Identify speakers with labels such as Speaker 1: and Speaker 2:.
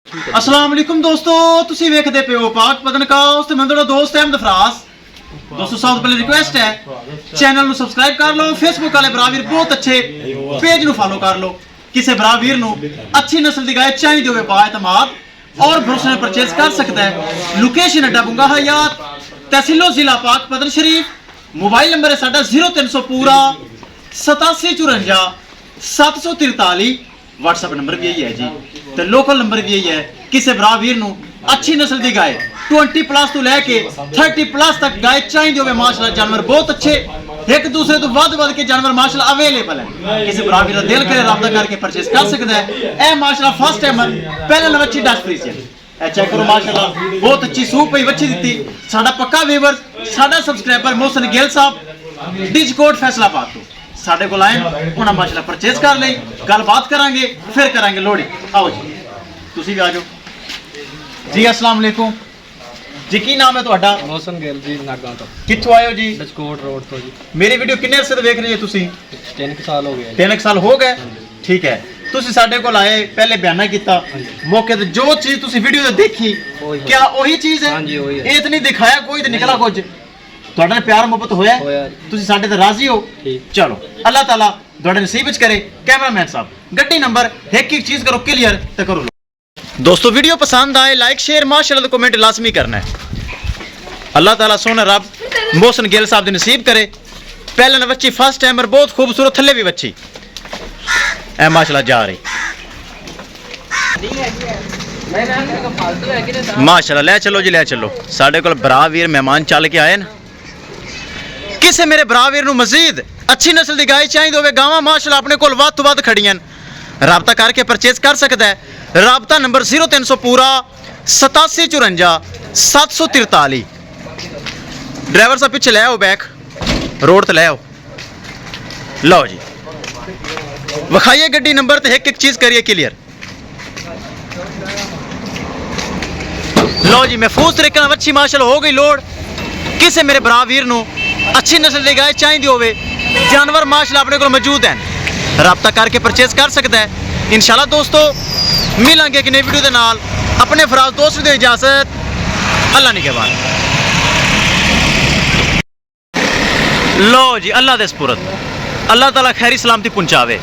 Speaker 1: अस्सलाम वालेकुम दोस्तों, तुसी वेखदे पे हो पाक पदनकाउस ते मैं तुहाडा दोस्त अहमद फरास। दोस्तों सब तो पहले रिक्वेस्ट है चैनल नु सब्सक्राइब कर लो, फेसबुक वाले बरावीर बहुत अच्छे पेज नु फॉलो कर लो। किसी बरावीर नु अच्छी नस्ल दी गाय चाहिए होवे बाएतमाद और भरोसे नाल परचेज कर सकता है। लोकेशन है डबुंगा हयात, तहसीलो जिला पाक पदन शरीफ। मोबाइल नंबर है साडा 0300 पूरा 8754 743। व्हाट्सएप नंबर भी यही है जी, तो लोकल नंबर भी यही है। किसी भरा वीर नु अच्छी नस्ल की गाय 20+ तो लैके 30+ तक गाय चाहिए होवे माशाल्लाह। जानवर बहुत अच्छे, एक दूसरे तो वध के जानवर माशाल्लाह अवेलेबल है। किसी भरा वीर दिल करे राबता करके परचेज कर सकता है। ए माशाल्लाह फर्स्ट टाइमर पहले नवच्ची डच फ्रीजियन ए चेक करो माशाल्लाह, बहुत अच्छी सूप पई बच्ची दी। साडा पक्का व्यूअर साडा सब्सक्राइबर मोहसिन गिल साहब डिजकोट फैसलाबाद तो साडे कोल आए, उन्हें माशाल्लाह परचेज कर ली। गलबात करांगे फिर करांगे लोड़ी। आओ जी तुसी भी आ जाओ जी। अस्सलाम वालेकुम जी, की नाम है ਤੁਹਾਡਾ?
Speaker 2: मोहसिन गिल जी नागा तो।
Speaker 1: कित्थों आए हो जी?
Speaker 2: डिस्कोट रोड तो जी।
Speaker 1: मेरी वीडियो किन्ने अरसे तो देख रहे हो तुसी?
Speaker 2: 3 साल हो गए।
Speaker 1: 3 साल हो गए, ठीक है। तुसी साडे कोल आए, पहले बयाना किया मौके ते जो चीज तुसी वीडियो ते देखी क्या वही चीज है?
Speaker 2: हां जी वही है।
Speaker 1: ये तो नहीं दिखाया कोई तो निकला कुछ? ਤੁਹਾਡਾ प्यार मोहब्बत होया? तुसी साडे ते राजी हो? चलो अल्लाह ताला ਤੁਹਾਡੇ नसीब विच करे। कैमरामैन साहब गड्डी नंबर एक चीज करो क्लियर ते करो। दोस्तों वीडियो पसंद आए लाइक शेयर माशाल्लाह कमेंट लाजमी करना है। अल्लाह ताला सोना रब मोहसिन गिल साहब दी नसीब करे। पहले बच्ची फर्स्ट टाइमर बहुत खूबसूरत, थल्ले भी बच्ची ए माशाल्लाह जा रही माशाल्लाह। ले चलो जी ले चलो, साडे कोल भरा वीर मेहमान चल के आए ना। किसे मेरे भरा वीर नू मजीद अच्छी नस्ल की गाय चाहिए होवे, गावां माशाल्लाह अपने कोल वध तो वध खड़ियां, राबता करके परचेज कर सकता है। राबता नंबर 0300 पूरा 8754 743। ड्राइवर साहब पीछे ले आओ, बैक रोड ते ले आओ। लो जी विखाइए गड्डी नंबर ते एक चीज करिए क्लियर। लो जी महफूज तरीके नाल अच्छी माशाल्लाह हो गई लोड। किसे मेरे भरा वीर नू अच्छी नस्ल की गाय चाहिए होवे, जानवर माशाल्लाह अपने को मौजूद हैं, राबता करके परचेज कर सकता है। इंशाल्लाह दोस्तों मिलेंगे कि नई वीडियो के नाल। अपने फराज दोस्त को इजाजत, अल्लाह ने के बाद। लो जी अल्लाह दे सुपुर्द, अल्लाह ताला खैरी सलामती पहुंचावे।